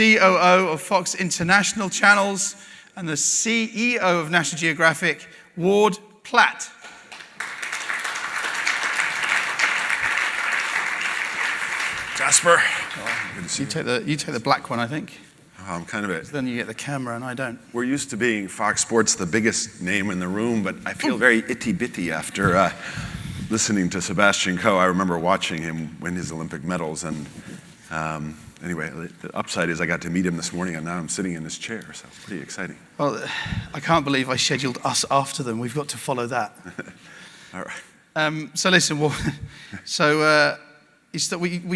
COO of Fox International Channels, and the CEO of National Geographic, Ward Platt. Jasper. Good to see you. You take the black one, I think. I'm kind of it. So then you get the camera and I don't. We're used to being Fox Sports, the biggest name in the room, but I feel very itty-bitty after listening to Sebastian Coe. I remember watching him win his Olympic medals, and anyway, the upside is I got to meet him this morning, and now I'm sitting in his chair, so pretty exciting. Well, I can't believe I scheduled us after them. We've got to follow that. All right. So listen, we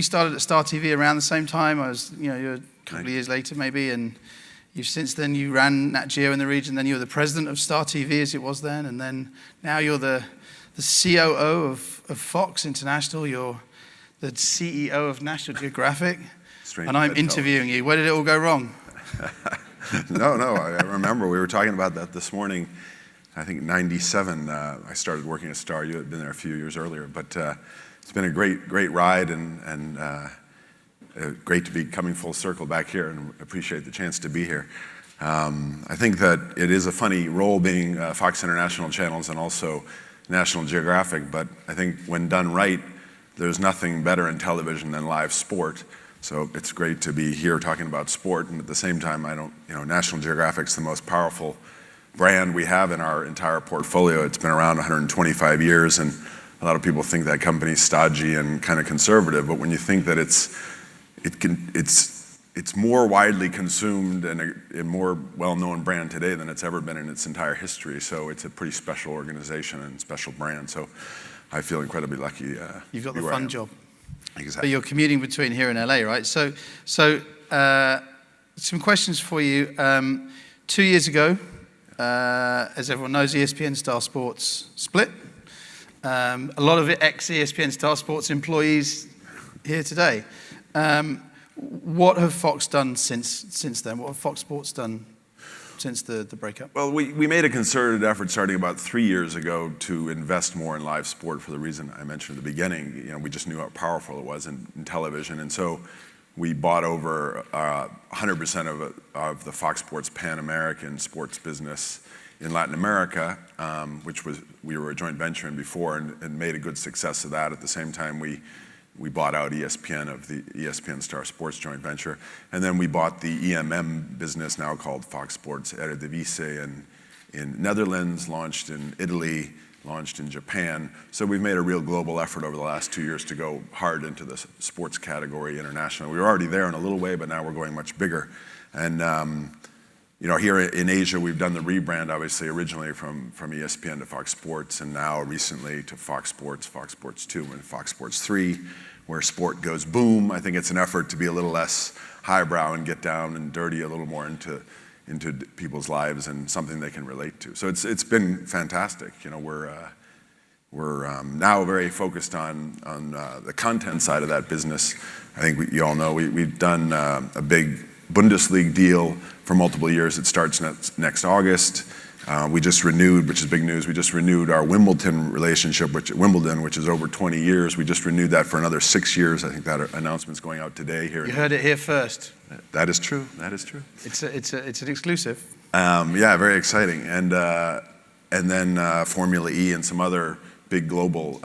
started at Star TV around the same time. You're a couple of years later maybe, and since then you ran Nat Geo in the region. Then you were the president of Star TV as it was then, and then now you're the COO of Fox International. You're the CEO of National Geographic, and I'm interviewing you. Where did it all go wrong? No, I remember we were talking about that this morning. I think 97, I started working at Star. You had been there a few years earlier, but it's been a great ride, and great to be coming full circle back here, and appreciate the chance to be here. I think that it is a funny role being Fox International Channels and also National Geographic, but I think when done right, there's nothing better in television than live sport. So it's great to be here talking about sport, and at the same time, National Geographic's the most powerful brand we have in our entire portfolio. It's been around 125 years, and a lot of people think that company's stodgy and kind of conservative, but when you think that it's more widely consumed and a more well-known brand today than it's ever been in its entire history. So it's a pretty special organization and special brand. So I feel incredibly lucky. You've got the fun job. Exactly. But you're commuting between here and LA, right? So some questions for you. 2 years ago, as everyone knows, ESPN Star Sports split. A lot of it ex-ESPN Star Sports employees here today. What have Fox done since then? What have Fox Sports done since the breakup? Well, we made a concerted effort starting about 3 years ago to invest more in live sport for the reason I mentioned at the beginning. We just knew how powerful it was in television, and so we bought over 100% of the Fox Sports Pan-American sports business in Latin America, which we were a joint venture in before, and made a good success of that. At the same time, we bought out ESPN of the ESPN Star Sports joint venture. And then we bought the EMM business, now called Fox Sports Eredivisie, in Netherlands, launched in Italy, launched in Japan. So we've made a real global effort over the last 2 years to go hard into the sports category internationally. We were already there in a little way, but now we're going much bigger. And here in Asia, we've done the rebrand, obviously, originally from ESPN to Fox Sports, and now recently to Fox Sports 2, and Fox Sports 3, where sport goes boom. I think it's an effort to be a little less highbrow and get down and dirty a little more into people's lives and something they can relate to. So it's been fantastic. We're now very focused on the content side of that business. I think you all know we've done a big Bundesliga deal for multiple years. It starts next August. We just renewed, which is big news, we just renewed our Wimbledon relationship, which is over 20 years. We just renewed that for another 6 years. I think that announcement's going out today here. You heard it here first. That is true. It's an exclusive. Yeah, very exciting. And then Formula E and some other big global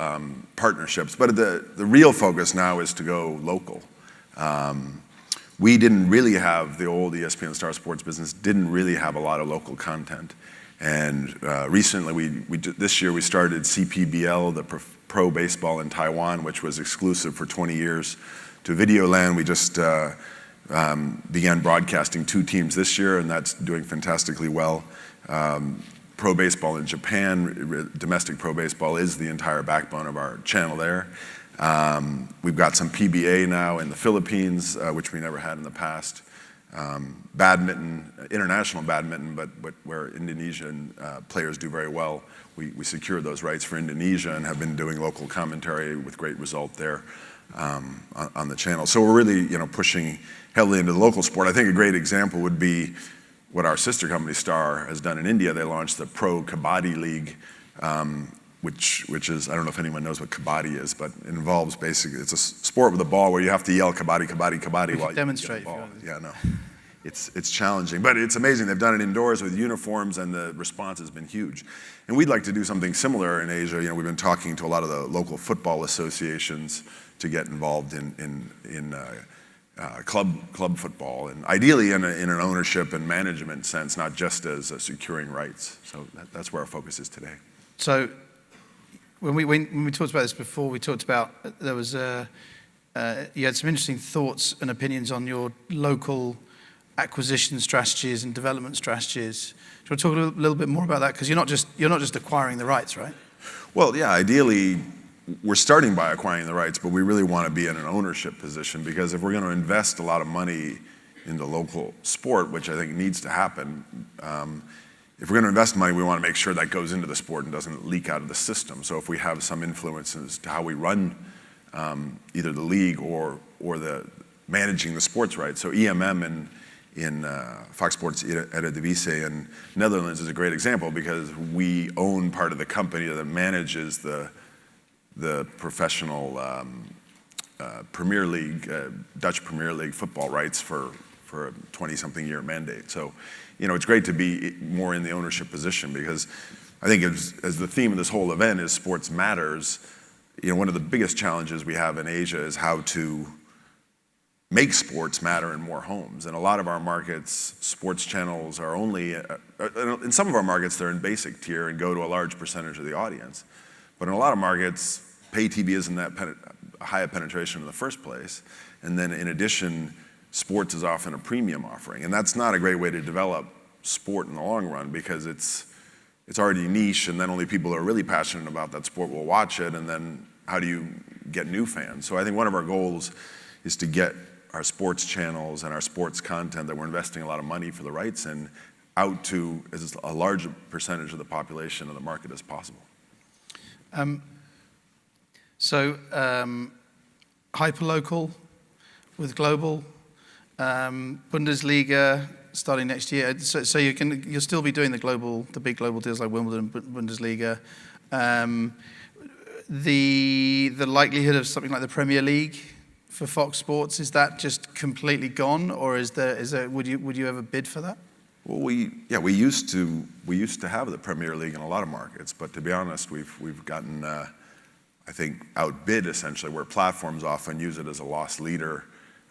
partnerships. But the real focus now is to go local. We didn't really have, the old ESPN Star Sports business didn't really have a lot of local content. And recently, this year we started CPBL, the pro baseball in Taiwan, which was exclusive for 20 years to Videoland. We just began broadcasting 2 teams this year, and that's doing fantastically well. Pro baseball in Japan, domestic pro baseball, is the entire backbone of our channel there. We've got some PBA now in the Philippines, which we never had in the past. Badminton, international badminton, but where Indonesian players do very well. We secured those rights for Indonesia and have been doing local commentary with great result there on the channel. So we're really pushing heavily into the local sport. I think a great example would be what our sister company Star has done in India. They launched the Pro Kabaddi League, which is, I don't know if anyone knows what kabaddi is, but it involves basically, it's a sport with a ball where you have to yell kabaddi, kabaddi, kabaddi while you demonstrate. get the ball. Yeah, no. it's challenging. But it's amazing. They've done it indoors with uniforms, and the response has been huge. And we'd like to do something similar in Asia. We've been talking to a lot of the local football associations to get involved in club football, and ideally in an ownership and management sense, not just as securing rights. So that's where our focus is today. So when we talked about this before, we talked about there was you had some interesting thoughts and opinions on your local acquisition strategies and development strategies. Do you want to talk a little bit more about that? Because you're not just acquiring the rights, right? Well, yeah, ideally, we're starting by acquiring the rights, but we really want to be in an ownership position, because if we're going to invest a lot of money into local sport, which I think needs to happen, if we're going to invest money, we want to make sure that goes into the sport and doesn't leak out of the system. So if we have some influence as to how we run either the league or the managing the sports rights. So EMM in Fox Sports Eredivisie in Netherlands is a great example, because we own part of the company that manages the professional Premier League, Dutch Premier League football rights for a 20-something year mandate. So, it's great to be more in the ownership position, because I think as the theme of this whole event is sports matters, one of the biggest challenges we have in Asia is how to make sports matter in more homes. In a lot of our markets, sports channels are only, in some of our markets, they're in basic tier and go to a large percentage of the audience. But in a lot of markets, pay TV isn't that high a penetration in the first place. And then in addition, sports is often a premium offering. And that's not a great way to develop sport in the long run, because it's already niche, and then only people who are really passionate about that sport will watch it. And then how do you get new fans? So I think one of our goals is to get our sports channels and our sports content that we're investing a lot of money for the rights in out to as a large percentage of the population of the market as possible. Hyperlocal with global, Bundesliga starting next year. So you'll still be doing the big global deals like Wimbledon, Bundesliga. The likelihood of something like the Premier League for Fox Sports, is that just completely gone, or would you ever bid for that? Well, we used to have the Premier League in a lot of markets, but to be honest, we've gotten I think outbid essentially, where platforms often use it as a loss leader,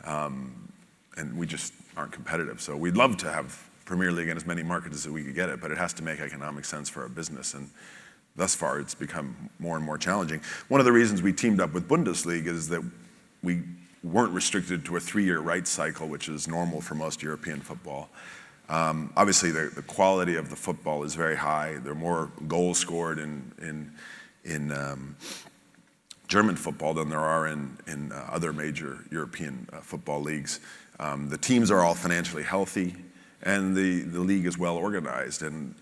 and we just aren't competitive. So we'd love to have Premier League in as many markets as we could get it, but it has to make economic sense for our business, and thus far it's become more and more challenging. One of the reasons we teamed up with Bundesliga is that we weren't restricted to a 3-year rights cycle, which is normal for most European football. Obviously, the quality of the football is very high. There are more goals scored in German football than there are in other major European football leagues. The teams are all financially healthy, and the league is well organized. And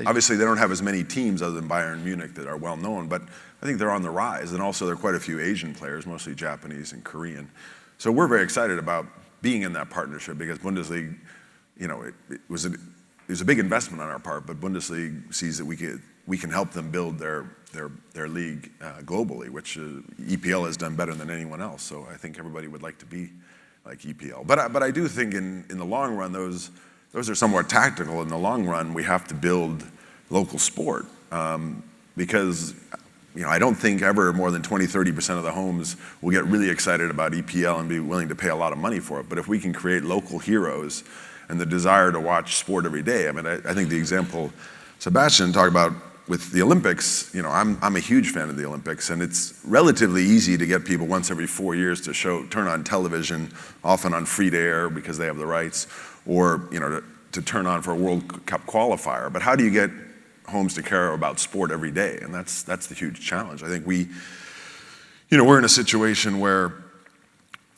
obviously, they don't have as many teams other than Bayern Munich that are well known, but I think they're on the rise. And also, there are quite a few Asian players, mostly Japanese and Korean. So we're very excited about being in that partnership, because Bundesliga, it was a big investment on our part, but Bundesliga sees that we can help them build their league globally, which EPL has done better than anyone else. So I think everybody would like to be like EPL. But I do think in the long run, those are somewhat tactical. In the long run, we have to build local sport, because I don't think ever more than 20-30% of the homes will get really excited about EPL and be willing to pay a lot of money for it. But if we can create local heroes and the desire to watch sport every day, I think the example Sebastian talked about with the Olympics, I'm a huge fan of the Olympics, and it's relatively easy to get people once every 4 years to turn on television, often on free to air because they have the rights, or to turn on for a World Cup qualifier. But how do you get homes to care about sport every day? And that's the huge challenge. I think we're in a situation where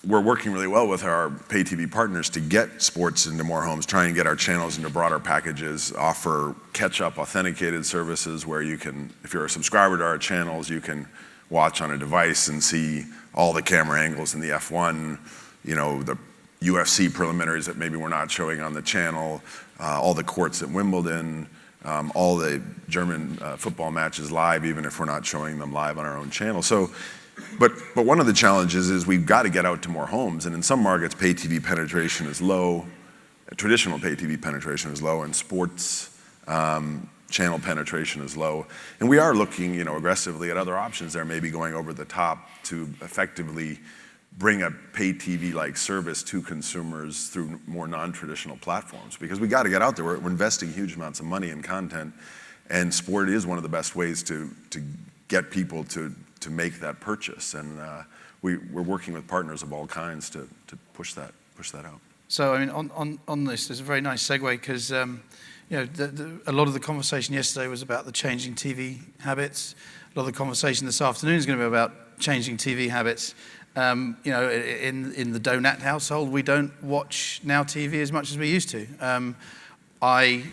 we're working really well with our pay TV partners to get sports into more homes, try and get our channels into broader packages, offer catch-up authenticated services where you can, if you're a subscriber to our channels, you can watch on a device and see all the camera angles in the F1, the UFC preliminaries that maybe we're not showing on the channel, all the courts at Wimbledon, all the German football matches live, even if we're not showing them live on our own channel. So, but one of the challenges is we've got to get out to more homes, and in some markets, pay TV penetration is low, Traditional pay TV penetration is low, and sports channel penetration is low. And we are looking, aggressively at other options there, maybe going over the top to effectively bring a pay TV-like service to consumers through more non-traditional platforms. Because we got to get out there. We're investing huge amounts of money in content, and sport is one of the best ways to get people to make that purchase. And we're working with partners of all kinds to push that out. So, I mean, on this, there's a very nice segue because, a lot of the conversation yesterday was about the changing TV habits. A lot of the conversation this afternoon is going to be about changing TV habits. In the Donat household, we don't watch Now TV as much as we used to. I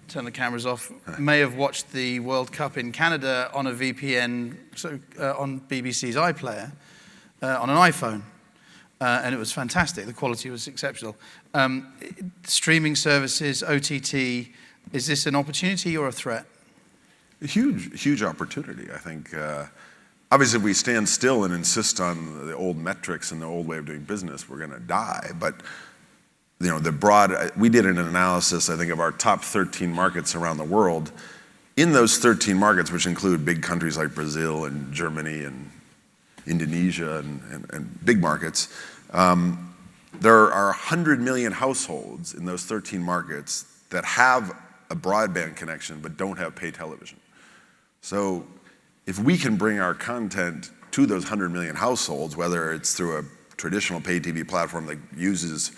turn the cameras off. May have watched the World Cup in Canada on a VPN, on BBC's iPlayer, on an iPhone. And it was fantastic. The quality was exceptional. Streaming services, OTT, is this an opportunity or a threat? A huge opportunity, I think. Obviously, if we stand still and insist on the old metrics and the old way of doing business, we're going to die. But we did an analysis, I think, of our top 13 markets around the world. In those 13 markets, which include big countries like Brazil and Germany and Indonesia and big markets, there are 100 million households in those 13 markets that have a broadband connection but don't have pay television. So if we can bring our content to those 100 million households, whether it's through a traditional pay TV platform that uses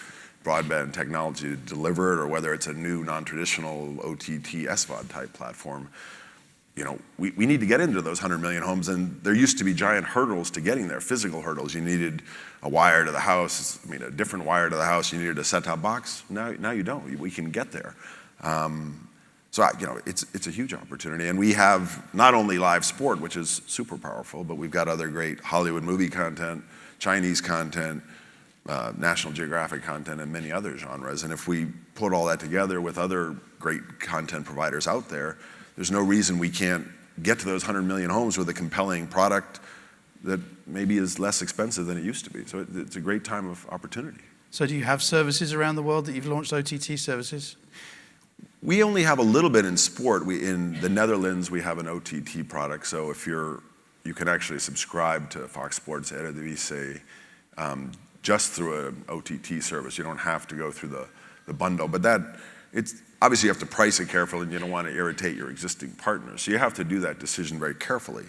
broadband technology to deliver it, or whether it's a new non-traditional OTT SVOD type platform, we need to get into those 100 million homes, and there used to be giant hurdles to getting there, physical hurdles. You needed a wire to the house, a different wire to the house. You needed a set-top box. Now you don't. We can get there. So it's a huge opportunity, and we have not only live sport, which is super powerful, but we've got other great Hollywood movie content, Chinese content, National Geographic content, and many other genres. And if we put all that together with other great content providers out there, there's no reason we can't get to those 100 million homes with a compelling product that maybe is less expensive than it used to be. So it's a great time of opportunity. So do you have services around the world that you've launched, OTT services? We only have a little bit in sport. In the Netherlands, we have an OTT product. So if you can actually subscribe to Fox Sports Eredivisie just through an OTT service. You don't have to go through the bundle. But it's obviously you have to price it carefully, and you don't want to irritate your existing partners. So you have to do that decision very carefully.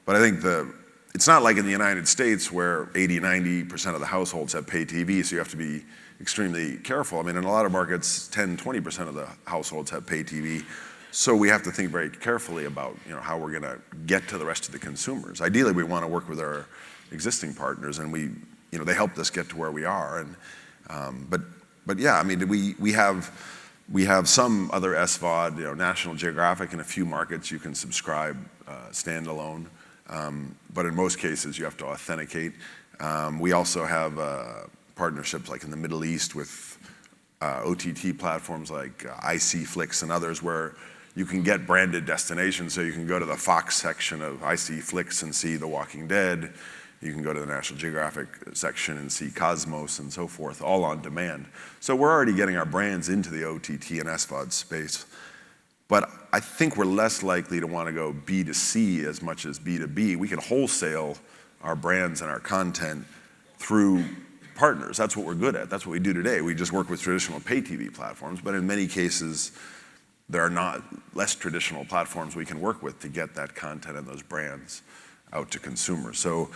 But I think it's not like in the United States where 80-90% of the households have pay TV, so you have to be extremely careful. In a lot of markets, 10-20% of the households have pay TV. So we have to think very carefully about how we're going to get to the rest of the consumers. Ideally, we want to work with our existing partners, and they helped us get to where we are. And but yeah, we have some other SVOD, National Geographic in a few markets you can subscribe standalone, but in most cases you have to authenticate. We also have partnerships like in the Middle East with OTT platforms like IC and others where you can get branded destinations, so you can go to the Fox section of IC and see The Walking Dead. You can go to the National Geographic section and see Cosmos and so forth, all on demand. So we're already getting our brands into the OTT and SVOD space. But I think we're less likely to want to go B2C as much as B2B. We can wholesale our brands and our content through partners. That's what we're good at. That's what we do today. We just work with traditional pay TV platforms. But in many cases, there are not less traditional platforms we can work with to get that content and those brands out to consumers. So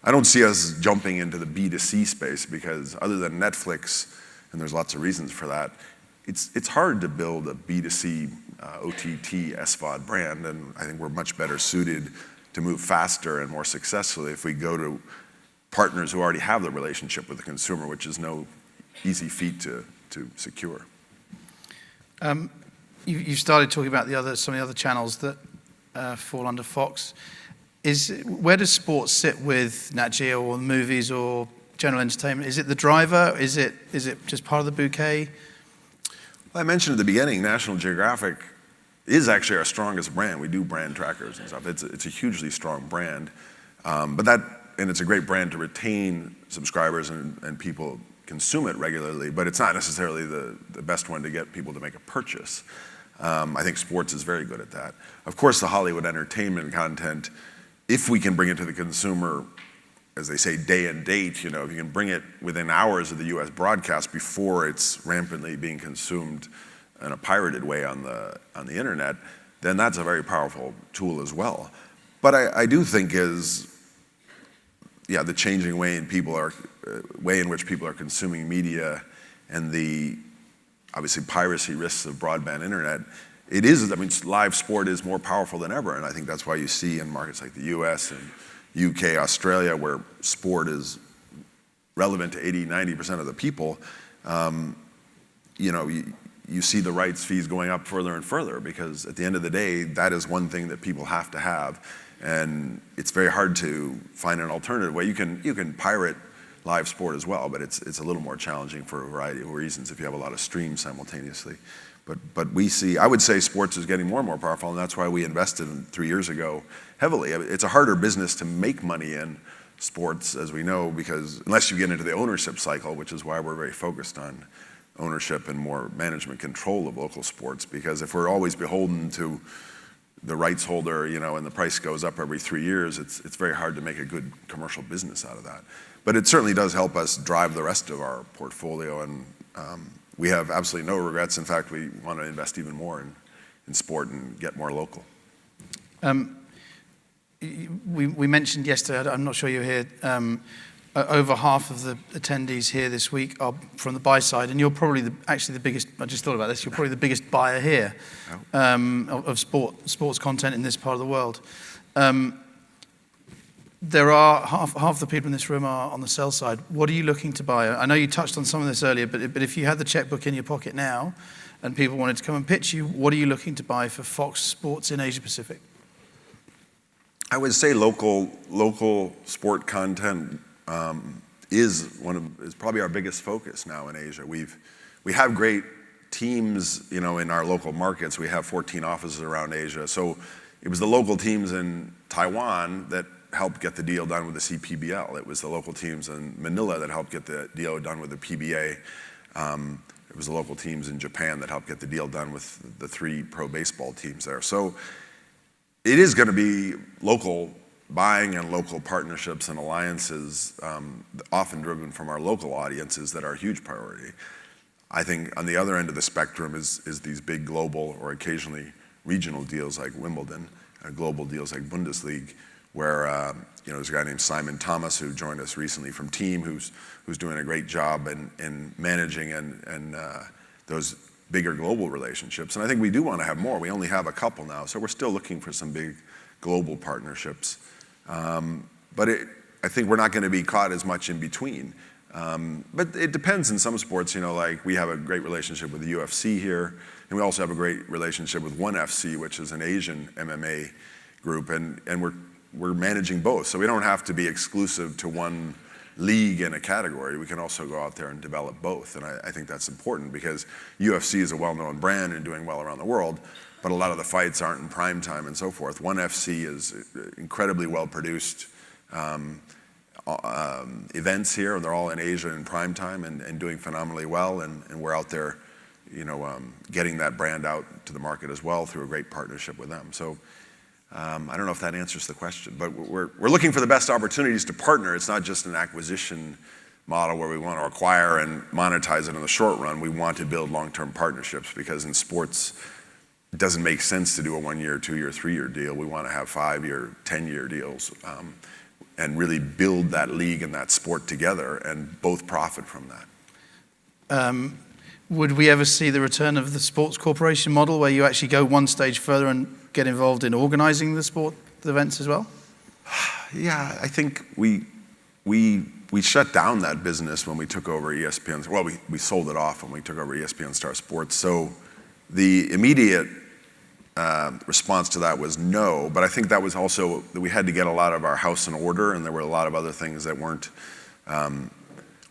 I don't see us jumping into the B2C space because other than Netflix, and there's lots of reasons for that, it's hard to build a B2C OTT SVOD brand, and I think we're much better suited to move faster and more successfully if we go to partners who already have the relationship with the consumer, which is no easy feat to secure. You started talking about some of the other channels that fall under Fox. Where does sports sit with Nat Geo or movies or general entertainment? Is it the driver? Is it just part of the bouquet? Well, I mentioned at the beginning, National Geographic is actually our strongest brand. We do brand trackers and stuff. It's a hugely strong brand, and it's a great brand to retain subscribers and people consume it regularly, but it's not necessarily the best one to get people to make a purchase. I think sports is very good at that. Of course, the Hollywood entertainment content, if we can bring it to the consumer, as they say, day and date, if you can bring it within hours of the US broadcast before it's rampantly being consumed in a pirated way on the internet, then that's a very powerful tool as well. But I do think the changing way in which people are consuming media and the obviously piracy risks of broadband internet, live sport is more powerful than ever, and I think that's why you see in markets like the US and UK, Australia, where sport is relevant to 80-90% of the people, you see the rights fees going up further and further, because at the end of the day, that is one thing that people have to have, and it's very hard to find an alternative way. You can pirate live sport as well, but it's a little more challenging for a variety of reasons if you have a lot of streams simultaneously. But I would say sports is getting more and more powerful, and that's why we invested 3 years ago heavily. It's a harder business to make money in sports, as we know, because unless you get into the ownership cycle, which is why we're very focused on ownership and more management control of local sports, because if we're always beholden to the rights holder, and the price goes up every 3 years, it's very hard to make a good commercial business out of that. But it certainly does help us drive the rest of our portfolio, and we have absolutely no regrets. In fact, we want to invest even more in sport and get more local. We mentioned yesterday, I'm not sure you were here, over half of the attendees here this week are from the buy side, and you're probably the biggest, I just thought about this, you're probably the biggest buyer here of sports content in this part of the world. There are half the people in this room are on the sell side. What are you looking to buy? I know you touched on some of this earlier, but if you had the checkbook in your pocket now and people wanted to come and pitch you, what are you looking to buy for Fox Sports in Asia Pacific? I would say local sport content is probably our biggest focus now in Asia. We have great teams, in our local markets. We have 14 offices around Asia. So it was the local teams in Taiwan that helped get the deal done with the CPBL. It was the local teams in Manila that helped get the deal done with the PBA. It was the local teams in Japan that helped get the deal done with the 3 pro baseball teams there. So it is going to be local buying and local partnerships and alliances, often driven from our local audiences, that are a huge priority. I think on the other end of the spectrum is these big global or occasionally regional deals like Wimbledon, global deals like Bundesliga, where there's a guy named Simon Thomas who joined us recently from Team, who's doing a great job in managing and those bigger global relationships. And I think we do want to have more. We only have a couple now, so we're still looking for some big global partnerships. But I think we're not going to be caught as much in between. But it depends in some sports, like we have a great relationship with the UFC here, and we also have a great relationship with ONE FC, which is an Asian MMA group, and we're managing both. So we don't have to be exclusive to one league in a category. We can also go out there and develop both. And I think that's important, because UFC is a well-known brand and doing well around the world, but a lot of the fights aren't in prime time and so forth. ONE FC is incredibly well-produced events here, and they're all in Asia in prime time and doing phenomenally well. And we're out there, getting that brand out to the market as well through a great partnership with them. So I don't know if that answers the question, but we're looking for the best opportunities to partner. It's not just an acquisition model where we want to acquire and monetize it in the short run. We want to build long-term partnerships, because in sports, it doesn't make sense to do a 1-year, 2-year, 3-year deal. We want to have 5-year, 10-year deals, and really build that league and that sport together and both profit from that. Would we ever see the return of the sports corporation model, where you actually go one stage further and get involved in organizing the events as well? Yeah, I think we shut down that business when we took over ESPN. Well, we sold it off when we took over ESPN Star Sports. So the immediate response to that was no, but I think that was also that we had to get a lot of our house in order, and there were a lot of other things that weren't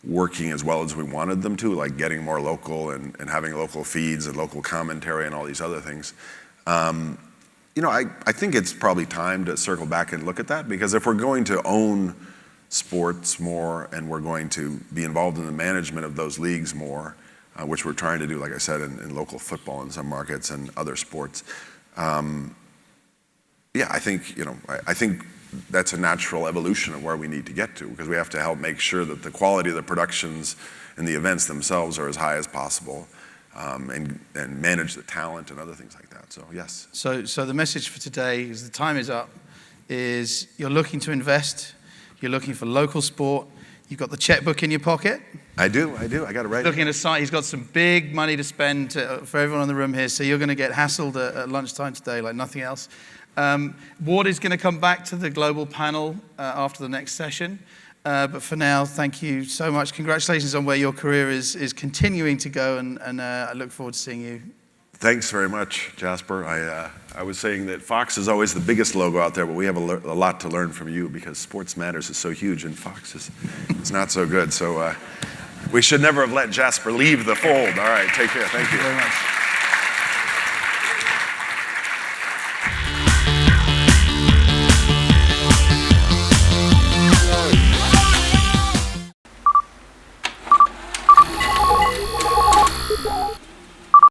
working as well as we wanted them to, like getting more local and having local feeds and local commentary and all these other things. I think it's probably time to circle back and look at that, because if we're going to own sports more, and we're going to be involved in the management of those leagues more, which we're trying to do, like I said, in local football in some markets and other sports. Yeah, I think that's a natural evolution of where we need to get to, because we have to help make sure that the quality of the productions and the events themselves are as high as possible, and manage the talent and other things like that. So yes. So the message for today is the time is up. Is you're looking to invest, you're looking for local sport. You've got the checkbook in your pocket. I do. I got it right. Looking at a site, he's got some big money to spend for everyone in the room here. So you're going to get hassled at lunchtime today like nothing else. Ward is going to come back to the global panel after the next session. But for now, thank you so much. Congratulations on where your career is continuing to go, and I look forward to seeing you. Thanks very much, Jasper. I was saying that Fox is always the biggest logo out there, but we have a lot to learn from you, because Sports Matters is so huge and Fox is not so good. So we should never have let Jasper leave the fold. All right, take care. Thank you. Thank you very much.